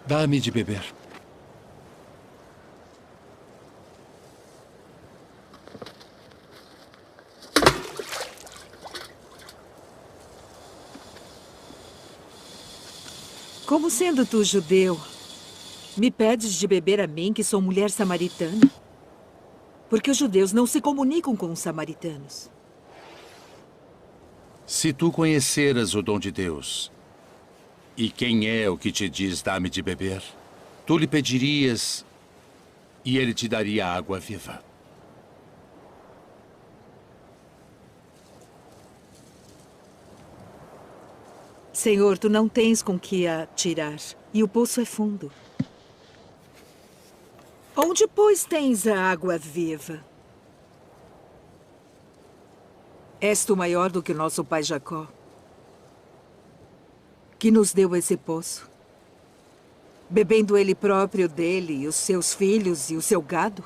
Dá-me de beber. Como sendo tu judeu, me pedes de beber a mim, que sou mulher samaritana? Porque os judeus não se comunicam com os samaritanos. Se tu conheceras o dom de Deus, e quem é o que te diz dá-me de beber, tu lhe pedirias e ele te daria água viva. Senhor, tu não tens com que a tirar, e o poço é fundo. Onde, pois, tens a água viva? És tu maior do que o nosso pai Jacó, que nos deu esse poço, bebendo ele próprio dele, e os seus filhos e o seu gado?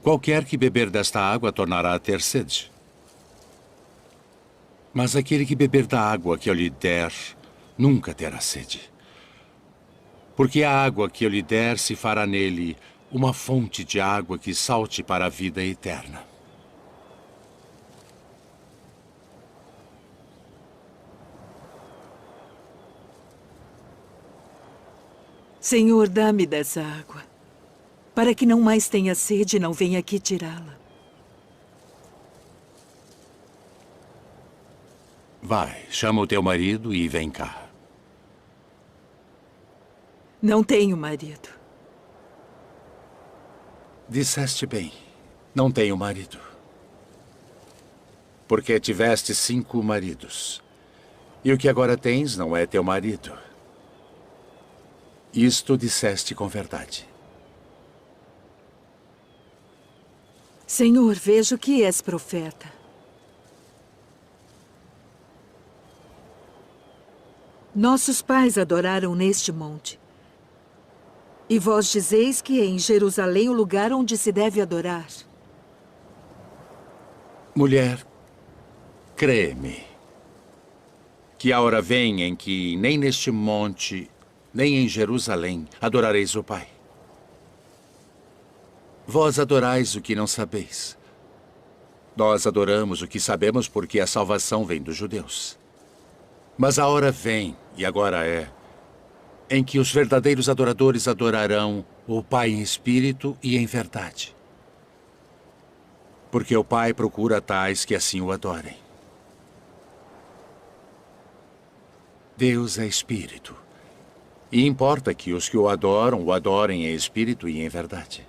Qualquer que beber desta água tornará a ter sede. Mas aquele que beber da água que eu lhe der, nunca terá sede. Porque a água que eu lhe der se fará nele uma fonte de água que salte para a vida eterna. Senhor, dá-me dessa água, para que não mais tenha sede e não venha aqui tirá-la. Vai, chama o teu marido e vem cá. Não tenho marido. Disseste bem, não tenho marido. Porque tiveste 5 maridos. E o que agora tens não é teu marido. Isto disseste com verdade. Senhor, vejo que és profeta. Nossos pais adoraram neste monte. E vós dizeis que é em Jerusalém o lugar onde se deve adorar. Mulher, crê-me, que a hora vem em que nem neste monte, nem em Jerusalém adorareis o Pai. Vós adorais o que não sabeis. Nós adoramos o que sabemos porque a salvação vem dos judeus. Mas a hora vem, e agora é, em que os verdadeiros adoradores adorarão o Pai em espírito e em verdade. Porque o Pai procura tais que assim o adorem. Deus é espírito. E importa que os que o adorem em espírito e em verdade.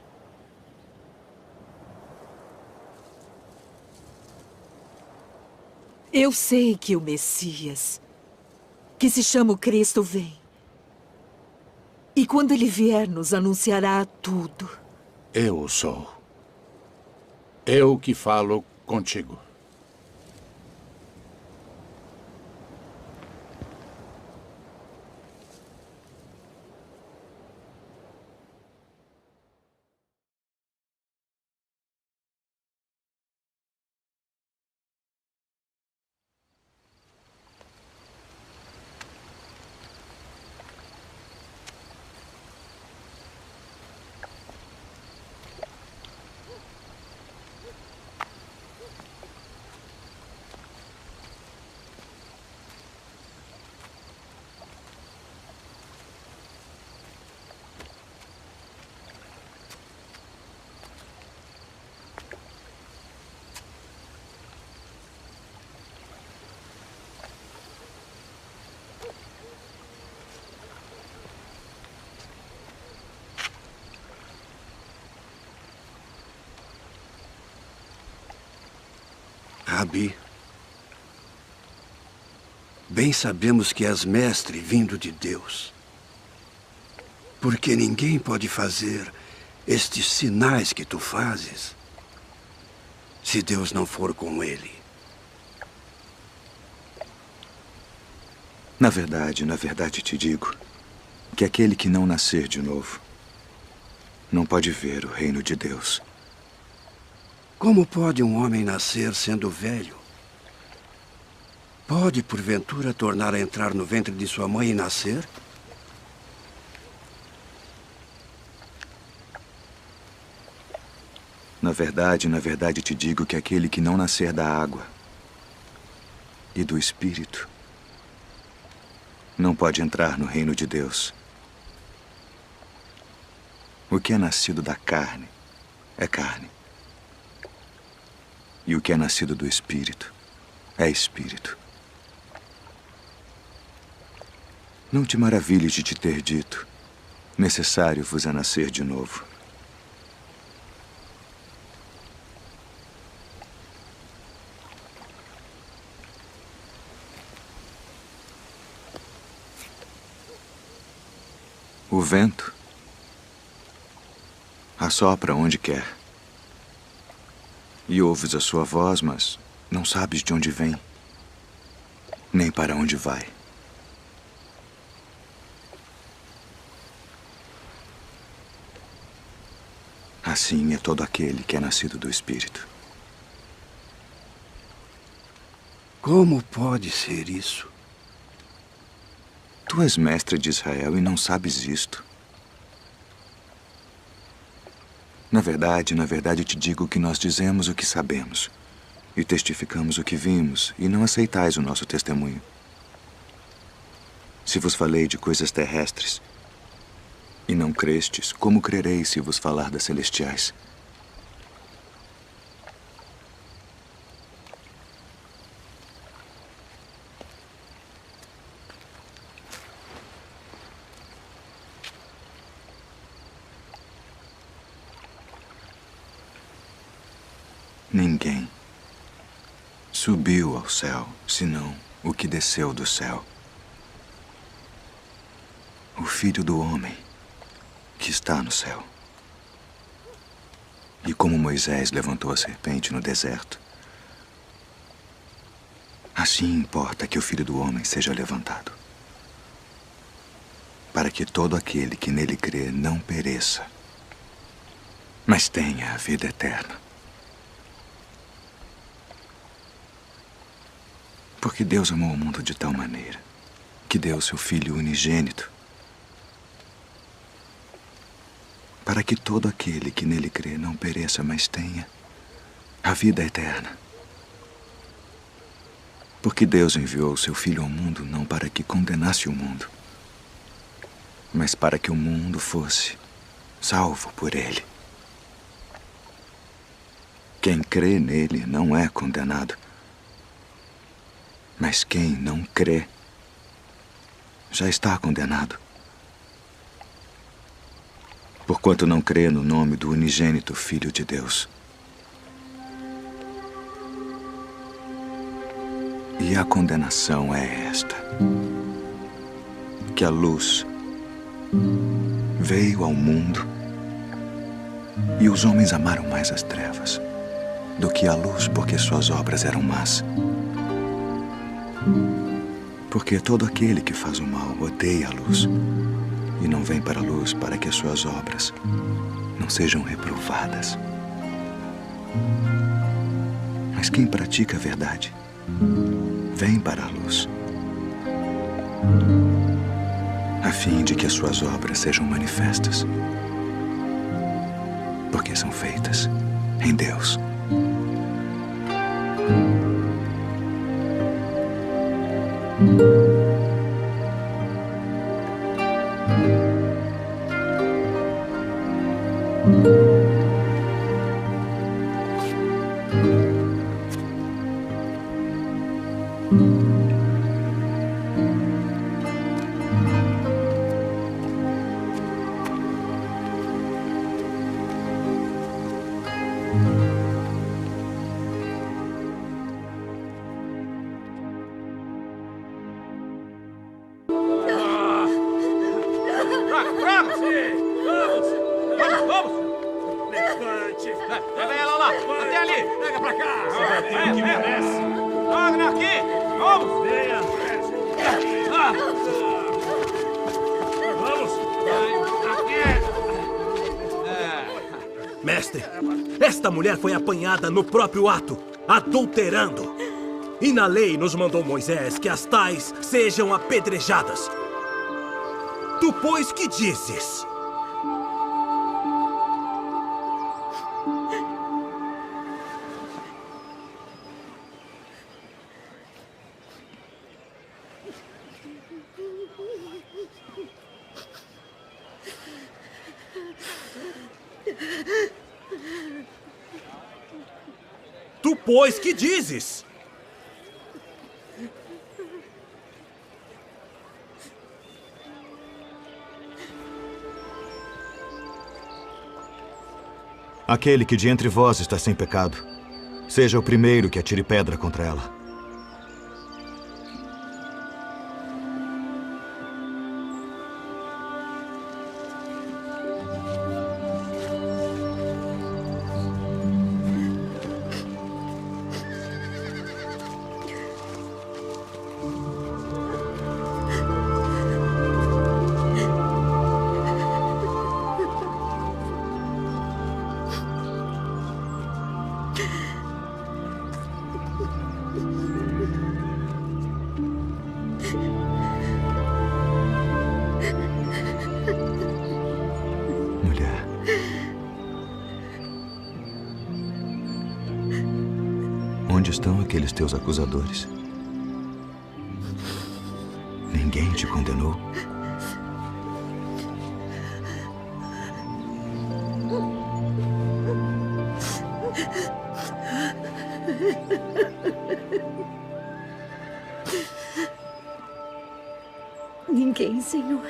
Eu sei que o Messias, que se chama o Cristo, vem. E quando ele vier, nos anunciará tudo. Eu sou. Eu que falo contigo. Rabi, bem sabemos que és mestre vindo de Deus. Porque ninguém pode fazer estes sinais que tu fazes se Deus não for com ele. Na verdade te digo que aquele que não nascer de novo não pode ver o reino de Deus. Como pode um homem nascer sendo velho? Pode, porventura, tornar a entrar no ventre de sua mãe e nascer? na verdade te digo que aquele que não nascer da água e do Espírito não pode entrar no reino de Deus. O que é nascido da carne é carne. E o que é nascido do Espírito é Espírito. Não te maravilhes de te ter dito: necessário vos é nascer de novo. O vento assopra onde quer. E ouves a sua voz, mas não sabes de onde vem, nem para onde vai. Assim é todo aquele que é nascido do Espírito. Como pode ser isso? Tu és mestre de Israel e não sabes isto. Na verdade te digo que nós dizemos o que sabemos e testificamos o que vimos, e não aceitais o nosso testemunho. Se vos falei de coisas terrestres e não crestes, como crereis se vos falar das celestiais? Ninguém subiu ao céu, senão o que desceu do céu. O Filho do Homem que está no céu. E como Moisés levantou a serpente no deserto, assim importa que o Filho do Homem seja levantado, para que todo aquele que nele crê não pereça, mas tenha a vida eterna. Porque Deus amou o mundo de tal maneira que deu seu Filho unigênito, para que todo aquele que nele crê não pereça, mas tenha a vida eterna. Porque Deus enviou seu Filho ao mundo não para que condenasse o mundo, mas para que o mundo fosse salvo por ele. Quem crê nele não é condenado, mas quem não crê já está condenado, porquanto não crê no nome do unigênito Filho de Deus. E a condenação é esta: que a luz veio ao mundo e os homens amaram mais as trevas do que a luz, porque suas obras eram más. Porque todo aquele que faz o mal odeia a luz e não vem para a luz, para que as suas obras não sejam reprovadas. Mas quem pratica a verdade vem para a luz, a fim de que as suas obras sejam manifestas, porque são feitas em Deus. Pega ela lá! Até ali! Pega pra cá! Vem, que merece! Wagner, aqui! Vamos! Venha! Vamos! Aqui! Mestre, esta mulher foi apanhada no próprio ato, adulterando. E na lei nos mandou Moisés que as tais sejam apedrejadas. Tu, pois, que dizes? Tu, pois, que dizes? Aquele que de entre vós está sem pecado, seja o primeiro que atire pedra contra ela. Mulher, onde estão aqueles teus acusadores? Ninguém te condenou? Ninguém, Senhor.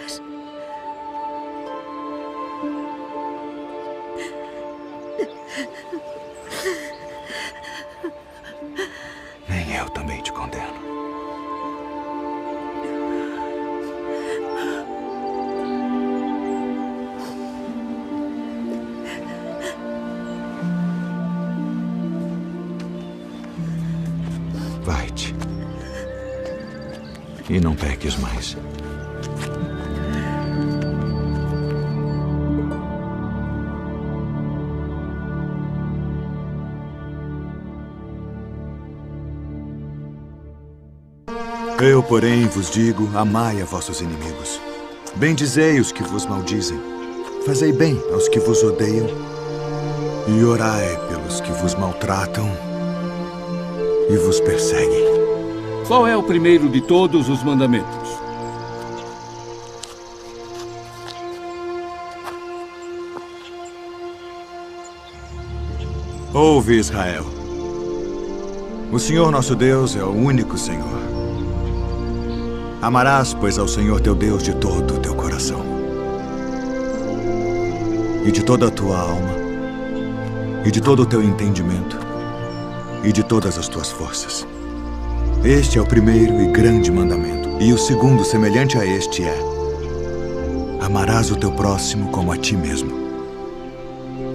Nem eu também te condeno. Vai-te. E não peques mais. Eu, porém, vos digo, amai a vossos inimigos. Bendizei os que vos maldizem. Fazei bem aos que vos odeiam. E orai pelos que vos maltratam e vos perseguem. Qual é o primeiro de todos os mandamentos? Ouve, Israel. O Senhor nosso Deus é o único Senhor. Amarás, pois, ao Senhor teu Deus de todo o teu coração, e de toda a tua alma, e de todo o teu entendimento, e de todas as tuas forças. Este é o primeiro e grande mandamento. E o segundo, semelhante a este, é: amarás o teu próximo como a ti mesmo.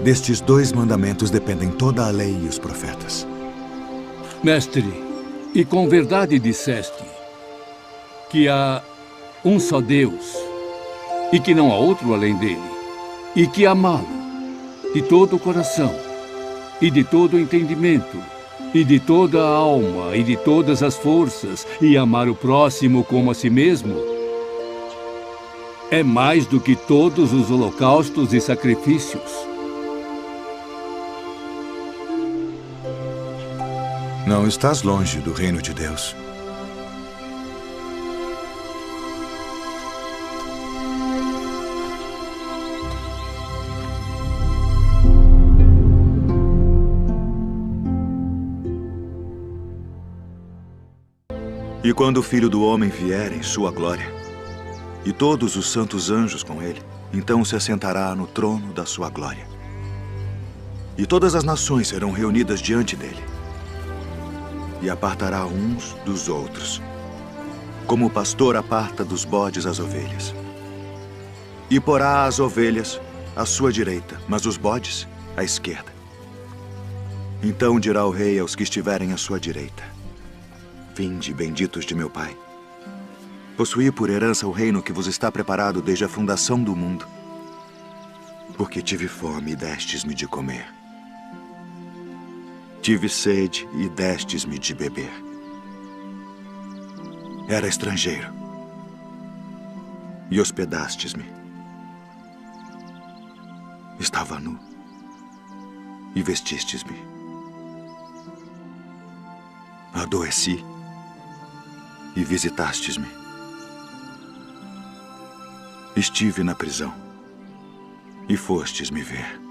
Destes dois mandamentos dependem toda a lei e os profetas. Mestre, e com verdade disseste que há um só Deus e que não há outro além dele, e que amá-lo de todo o coração e de todo o entendimento e de toda a alma e de todas as forças, e amar o próximo como a si mesmo, é mais do que todos os holocaustos e sacrifícios. Não estás longe do reino de Deus. E quando o Filho do Homem vier em sua glória, e todos os santos anjos com ele, então se assentará no trono da sua glória. E todas as nações serão reunidas diante dele, e apartará uns dos outros, como o pastor aparta dos bodes as ovelhas. E porá as ovelhas à sua direita, mas os bodes à esquerda. Então dirá o rei aos que estiverem à sua direita: vinde, benditos de meu Pai. Possuí por herança o reino que vos está preparado desde a fundação do mundo. Porque tive fome e destes-me de comer. Tive sede e destes-me de beber. Era estrangeiro e hospedastes-me. Estava nu e vestistes-me. Adoeci e visitastes-me. estive na prisão, e fostes me ver.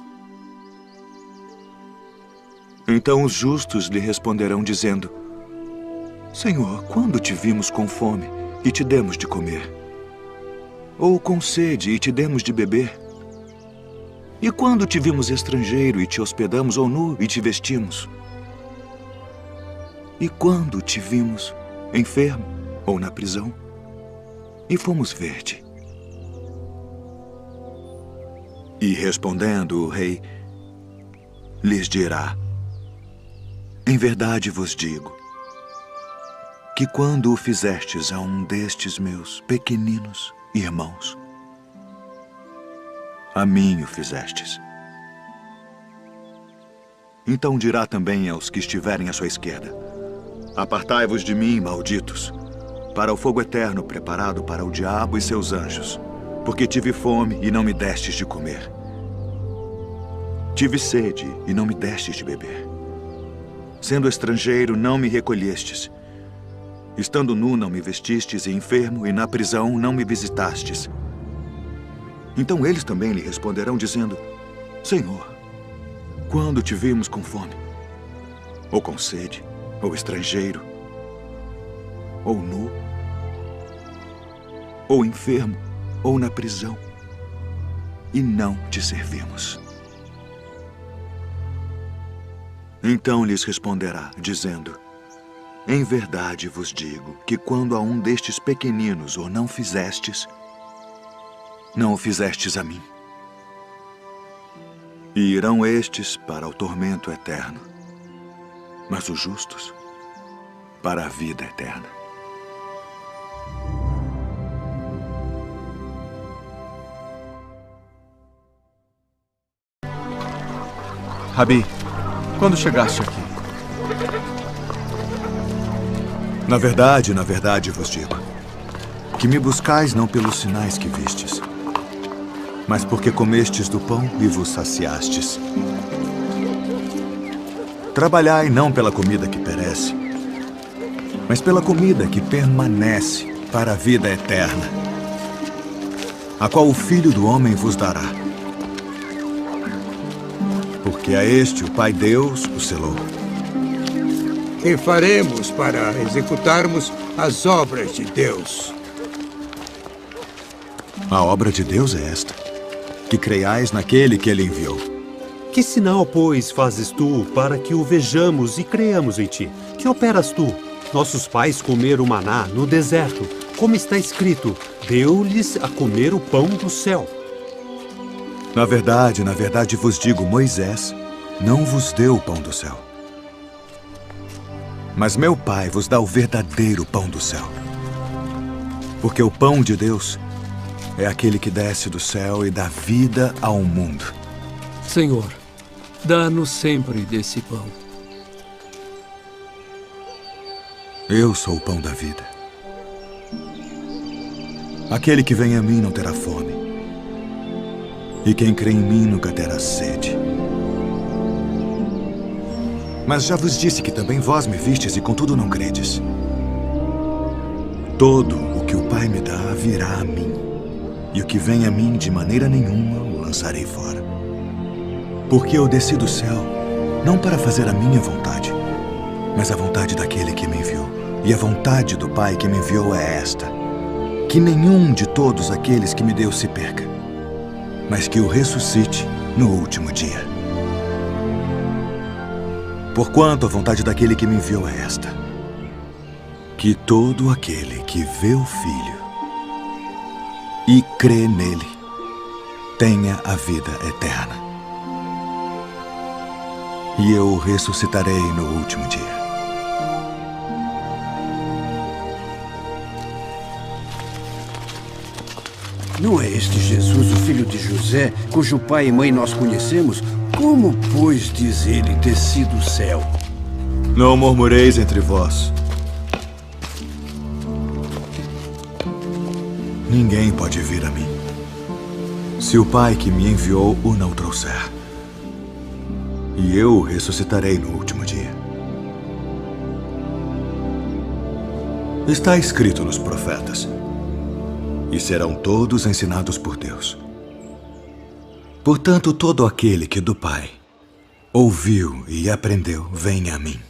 Então os justos lhe responderão dizendo: Senhor, quando te vimos com fome e te demos de comer? Ou com sede e te demos de beber? E quando te vimos estrangeiro e te hospedamos, ou nu e te vestimos? E quando te vimos enfermo ou na prisão e fomos ver-te? E respondendo o rei, lhes dirá: Em verdade vos digo que quando o fizestes a um destes meus pequeninos irmãos, a mim o fizestes. Então dirá também aos que estiverem à sua esquerda: Apartai-vos de mim, malditos, para o fogo eterno preparado para o diabo e seus anjos, porque tive fome e não me destes de comer. Tive sede e não me destes de beber. Sendo estrangeiro, não me recolhestes. Estando nu, não me vestistes, e enfermo, e na prisão, não me visitastes. Então eles também lhe responderão, dizendo: Senhor, quando te vimos com fome, ou com sede, ou estrangeiro, ou nu, ou enfermo, ou na prisão, e não te servimos? Então lhes responderá, dizendo: Em verdade vos digo que quando a um destes pequeninos o não fizestes, não o fizestes a mim. E irão estes para o tormento eterno, mas os justos para a vida eterna. Rabi, quando chegaste aqui? Na verdade vos digo, que me buscais não pelos sinais que vistes, mas porque comestes do pão e vos saciastes. Trabalhai não pela comida que perece, mas pela comida que permanece para a vida eterna, a qual o Filho do Homem vos dará. Porque a este o Pai Deus o selou. E faremos para executarmos as obras de Deus. A obra de Deus é esta: que creiais naquele que ele enviou. Que sinal, pois, fazes tu para que o vejamos e creiamos em ti? Que operas tu? Nossos pais comeram maná no deserto, como está escrito: deu-lhes a comer o pão do céu. Na verdade vos digo, Moisés não vos deu o pão do céu. Mas meu Pai vos dá o verdadeiro pão do céu. Porque o pão de Deus é aquele que desce do céu e dá vida ao mundo. Senhor, dá-nos sempre desse pão. Eu sou o pão da vida. Aquele que vem a mim não terá fome. E quem crê em mim nunca terá sede. Mas já vos disse que também vós me vistes e contudo não credes. Todo o que o Pai me dá virá a mim, e o que vem a mim de maneira nenhuma o lançarei fora. Porque eu desci do céu, não para fazer a minha vontade, mas a vontade daquele que me enviou. E a vontade do Pai que me enviou é esta: que nenhum de todos aqueles que me deu se perca, mas que o ressuscite no último dia. Porquanto a vontade daquele que me enviou é esta: que todo aquele que vê o Filho e crê nele tenha a vida eterna. E eu o ressuscitarei no último dia. Não é este Jesus, o filho de José, cujo pai e mãe nós conhecemos? Como, pois, diz ele, desci do céu? Não murmureis entre vós. Ninguém pode vir a mim, se o Pai que me enviou o não trouxer. E eu o ressuscitarei no último dia. Está escrito nos profetas: e serão todos ensinados por Deus. Portanto, todo aquele que do Pai ouviu e aprendeu, vem a mim.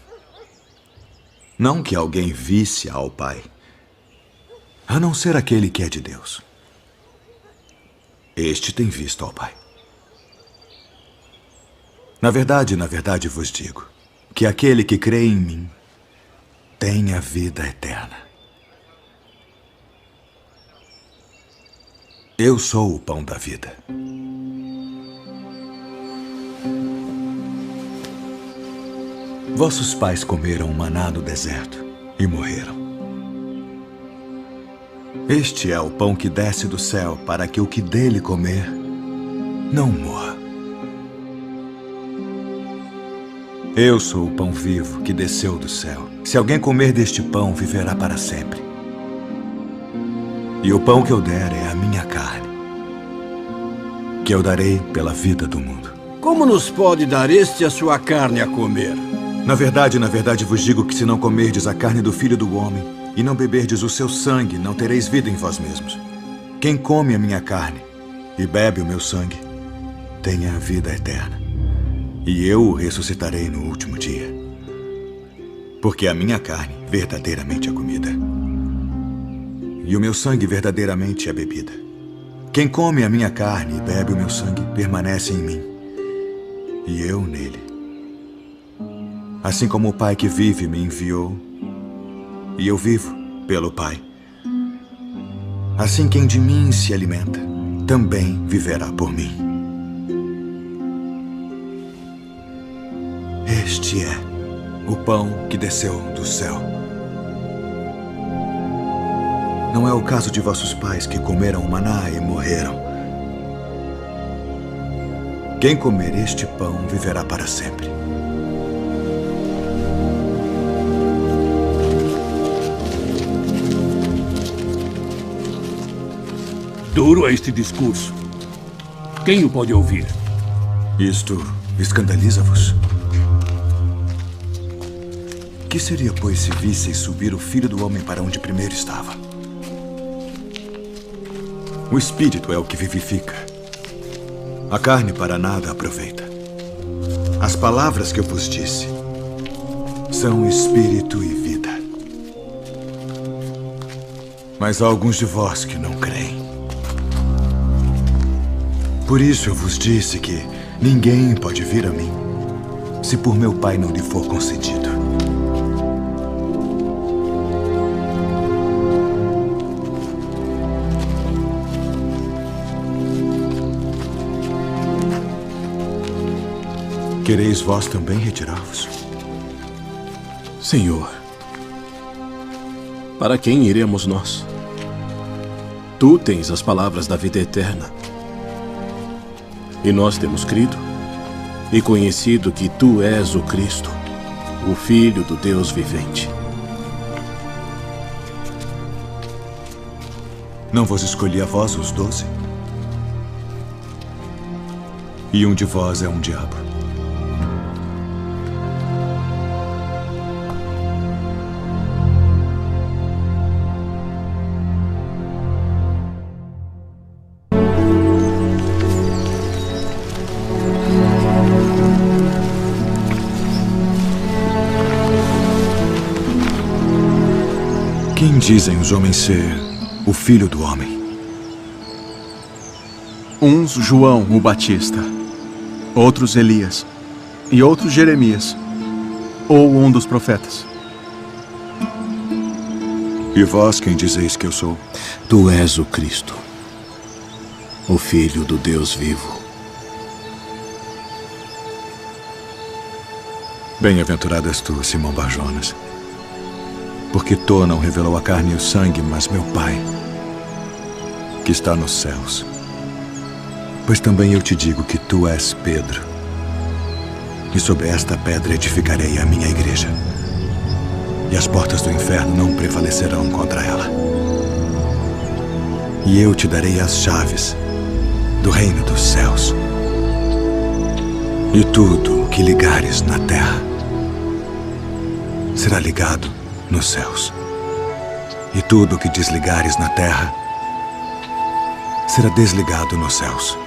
Não que alguém visse ao Pai, a não ser aquele que é de Deus. Este tem visto ao Pai. Na verdade vos digo que aquele que crê em mim tem a vida eterna. Eu sou o pão da vida. Vossos pais comeram maná no deserto e morreram. Este é o pão que desce do céu para que o que dele comer não morra. Eu sou o pão vivo que desceu do céu. Se alguém comer deste pão, viverá para sempre. E o pão que eu der é a minha carne, que eu darei pela vida do mundo. Como nos pode dar este a sua carne a comer? Na verdade vos digo que se não comerdes a carne do Filho do Homem e não beberdes o seu sangue, não tereis vida em vós mesmos. Quem come a minha carne e bebe o meu sangue, tem a vida eterna. E eu o ressuscitarei no último dia. Porque a minha carne verdadeiramente é comida, e o meu sangue verdadeiramente é bebida. Quem come a minha carne e bebe o meu sangue permanece em mim, e eu nele. Assim como o Pai que vive me enviou, e eu vivo pelo Pai, assim quem de mim se alimenta também viverá por mim. Este é o pão que desceu do céu. Não é o caso de vossos pais que comeram o maná e morreram. Quem comer este pão viverá para sempre. Duro é este discurso. Quem o pode ouvir? Isto escandaliza-vos? Que seria, pois, se visseis subir o Filho do Homem para onde primeiro estava? O Espírito é o que vivifica. A carne para nada aproveita. As palavras que eu vos disse são Espírito e vida. Mas há alguns de vós que não creem. Por isso eu vos disse que ninguém pode vir a mim se por meu Pai não lhe for concedido. Quereis vós também retirar-vos? Senhor, para quem iremos nós? Tu tens as palavras da vida eterna. E nós temos crido e conhecido que Tu és o Cristo, o Filho do Deus vivente. Não vos escolhi a vós os 12? E um de vós é um diabo. Quem dizem os homens ser o Filho do Homem? Uns João o Batista, outros Elias e outros Jeremias, ou um dos profetas. E vós quem dizeis que eu sou? Tu és o Cristo, o Filho do Deus vivo. Bem-aventurado és tu, Simão Bar-Jonas, porque tu não revelou a carne e o sangue, mas meu Pai, que está nos céus. Pois também eu te digo que tu és Pedro, e sobre esta pedra edificarei a minha igreja, e as portas do inferno não prevalecerão contra ela. E eu te darei as chaves do reino dos céus. E tudo o que ligares na terra será ligado nos céus. E tudo o que desligares na terra será desligado nos céus.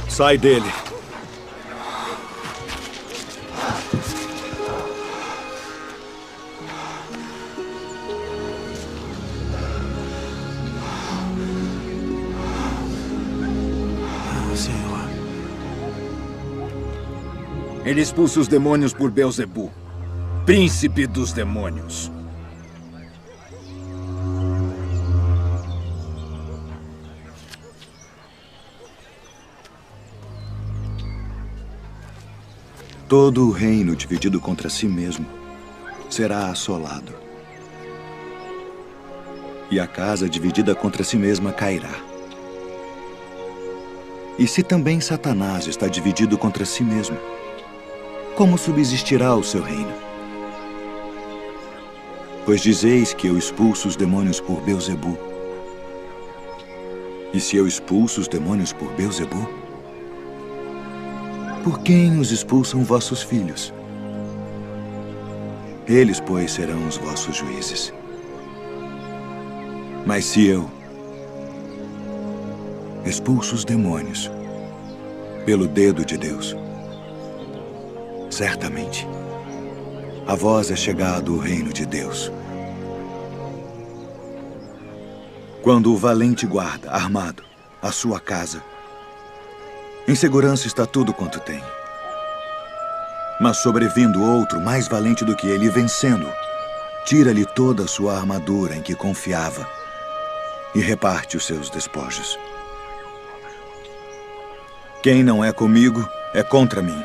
Sai dele. Senhor. Ele expulsa os demônios por Beelzebu, príncipe dos demônios. Todo o reino dividido contra si mesmo será assolado. E a casa dividida contra si mesma cairá. E se também Satanás está dividido contra si mesmo, como subsistirá o seu reino? Pois dizeis que eu expulso os demônios por Beelzebu. E se eu expulso os demônios por Beelzebu, por quem os expulsam vossos filhos? Eles, pois, serão os vossos juízes. Mas se eu expulso os demônios pelo dedo de Deus, certamente a vós é chegado o reino de Deus. Quando o valente guarda, armado, a sua casa, em segurança está tudo quanto tem. Mas sobrevindo outro mais valente do que ele, vencendo, tira-lhe toda a sua armadura em que confiava e reparte os seus despojos. Quem não é comigo é contra mim.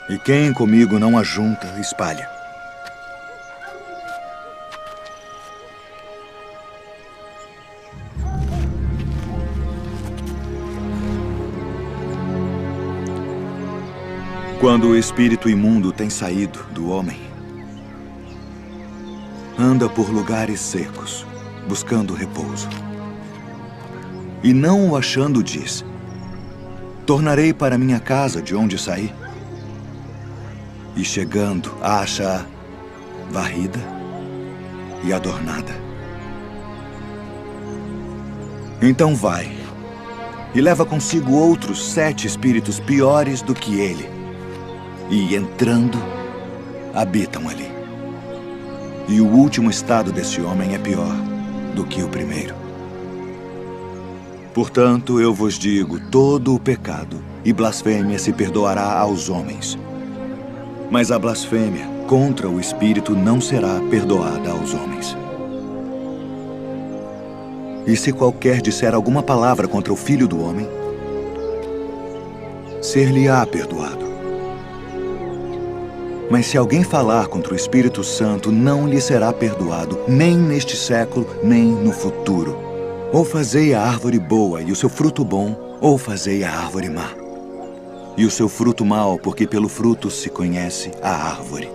E quem comigo não ajunta, espalha. Quando o espírito imundo tem saído do homem, anda por lugares secos, buscando repouso. E não o achando, diz: tornarei para minha casa de onde saí. E chegando, acha-a varrida e adornada. Então vai e leva consigo outros 7 espíritos piores do que ele. E, entrando, habitam ali. E o último estado desse homem é pior do que o primeiro. Portanto, eu vos digo, todo o pecado e blasfêmia se perdoará aos homens. Mas a blasfêmia contra o Espírito não será perdoada aos homens. E se qualquer disser alguma palavra contra o Filho do Homem, ser-lhe-á perdoado. Mas se alguém falar contra o Espírito Santo, não lhe será perdoado, nem neste século, nem no futuro. Ou fazei a árvore boa e o seu fruto bom, ou fazei a árvore má. E o seu fruto mau, porque pelo fruto se conhece a árvore.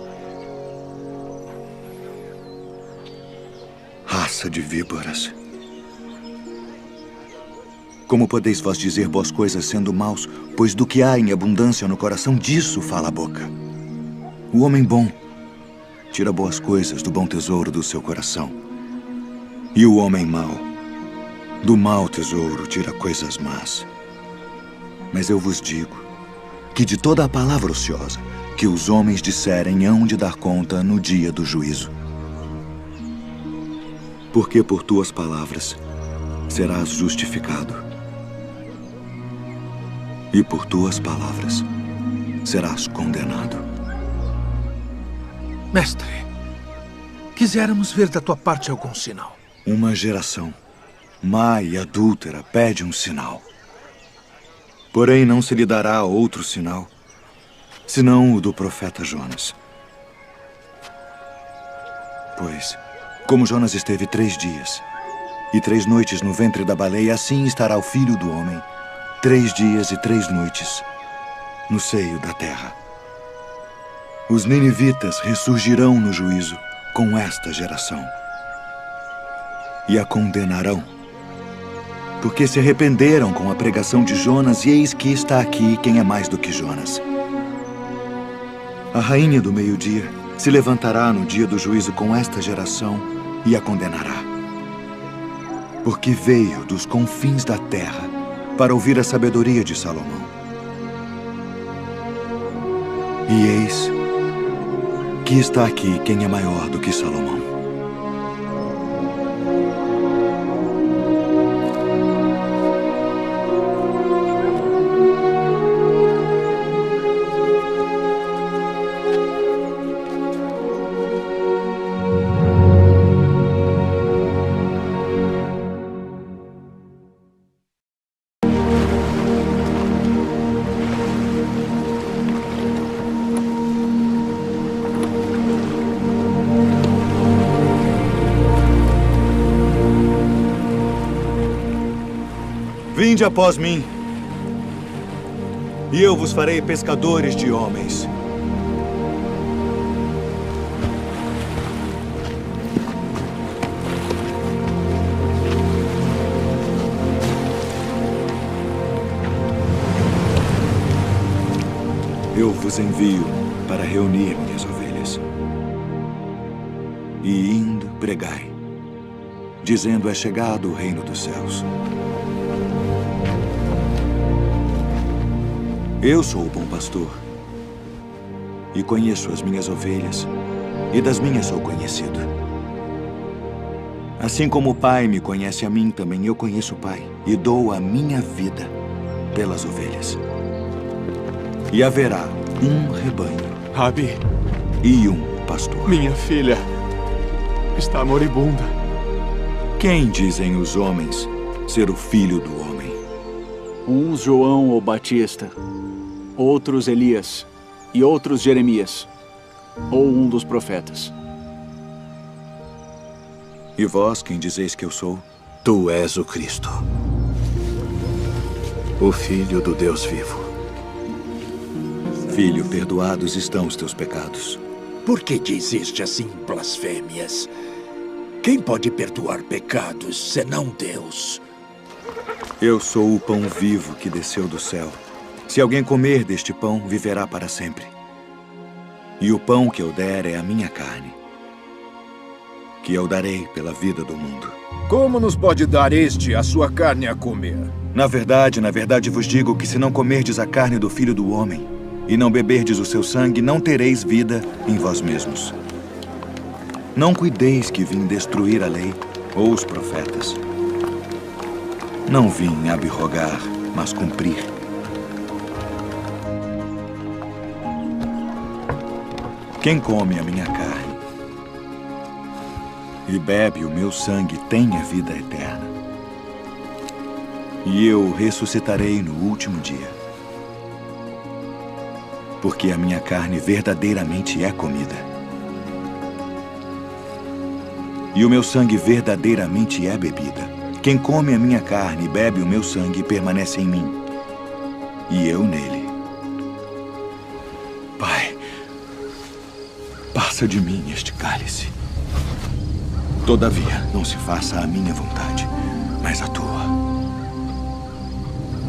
Raça de víboras. Como podeis vós dizer boas coisas sendo maus, pois do que há em abundância no coração, disso fala a boca. O homem bom tira boas coisas do bom tesouro do seu coração. E o homem mau, do mau tesouro, tira coisas más. Mas eu vos digo que de toda a palavra ociosa que os homens disserem hão de dar conta no dia do juízo. Porque por tuas palavras serás justificado. E por tuas palavras serás condenado. Mestre, quiséramos ver da tua parte algum sinal. Uma geração má e adúltera pede um sinal. Porém, não se lhe dará outro sinal, senão o do profeta Jonas. Pois, como Jonas esteve 3 dias e 3 noites no ventre da baleia, assim estará o Filho do Homem 3 dias e 3 noites no seio da terra. Os ninivitas ressurgirão no juízo com esta geração e a condenarão, porque se arrependeram com a pregação de Jonas, e eis que está aqui quem é mais do que Jonas. A rainha do meio-dia se levantará no dia do juízo com esta geração e a condenará, porque veio dos confins da terra para ouvir a sabedoria de Salomão. E eis que está aqui quem é maior do que Salomão. Vinde após mim, e eu vos farei pescadores de homens. Eu vos envio para reunir minhas ovelhas. E indo, pregai, dizendo: é chegado o reino dos céus. Eu sou o bom pastor, e conheço as minhas ovelhas, e das minhas sou conhecido. Assim como o Pai me conhece a mim, também eu conheço o Pai, e dou a minha vida pelas ovelhas. E haverá um rebanho, Rabi, e um pastor. Minha filha está moribunda. Quem dizem os homens ser o filho do homem? Uns João o Batista, outros Elias, e outros Jeremias, ou um dos profetas. E vós, quem dizeis que eu sou? Tu és o Cristo, o Filho do Deus vivo. Filho, perdoados estão os teus pecados. Por que dizeste assim blasfêmias? Quem pode perdoar pecados, senão Deus? Eu sou o pão vivo que desceu do céu. Se alguém comer deste pão, viverá para sempre. E o pão que eu der é a minha carne, que eu darei pela vida do mundo. Como nos pode dar este a sua carne a comer? Na verdade vos digo que se não comerdes a carne do Filho do Homem, e não beberdes o seu sangue, não tereis vida em vós mesmos. Não cuideis que vim destruir a lei ou os profetas. Não vim abrogar, mas cumprir. Quem come a minha carne e bebe o meu sangue tem a vida eterna. E eu ressuscitarei no último dia. Porque a minha carne verdadeiramente é comida. E o meu sangue verdadeiramente é bebida. Quem come a minha carne e bebe o meu sangue permanece em mim, e eu nele. Pai, passa de mim este cálice. Todavia, não se faça a minha vontade, mas a tua.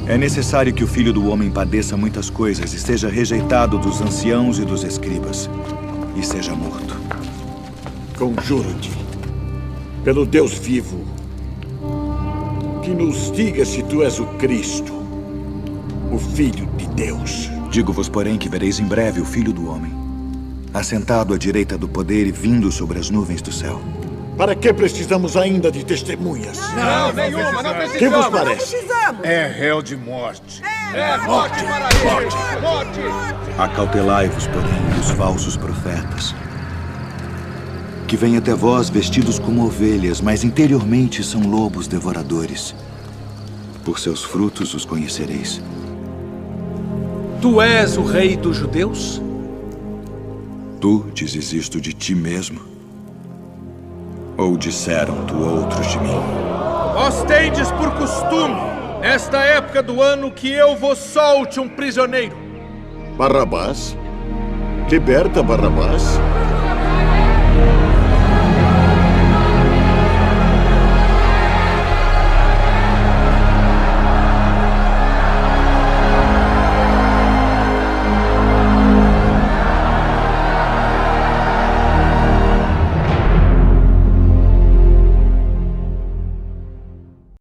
É necessário que o Filho do Homem padeça muitas coisas e seja rejeitado dos anciãos e dos escribas, e seja morto. Conjuro-te, pelo Deus vivo, que nos diga se tu és o Cristo, o Filho de Deus. Digo-vos, porém, que vereis em breve o Filho do Homem, assentado à direita do poder e vindo sobre as nuvens do céu. Para que precisamos ainda de testemunhas? Não, nenhuma, não precisamos. Que vos parece? É réu de morte. Morte, morte, morte. Acautelai-vos, porém, dos falsos profetas, que vêm até vós vestidos como ovelhas, mas interiormente são lobos devoradores. Por seus frutos os conhecereis. Tu és o rei dos judeus? Tu dizes isto de ti mesmo? Ou disseram-tu outros de mim? Vós tendes por costume Nesta época do ano que eu vos solte um prisioneiro. Barrabás? Liberta Barrabás?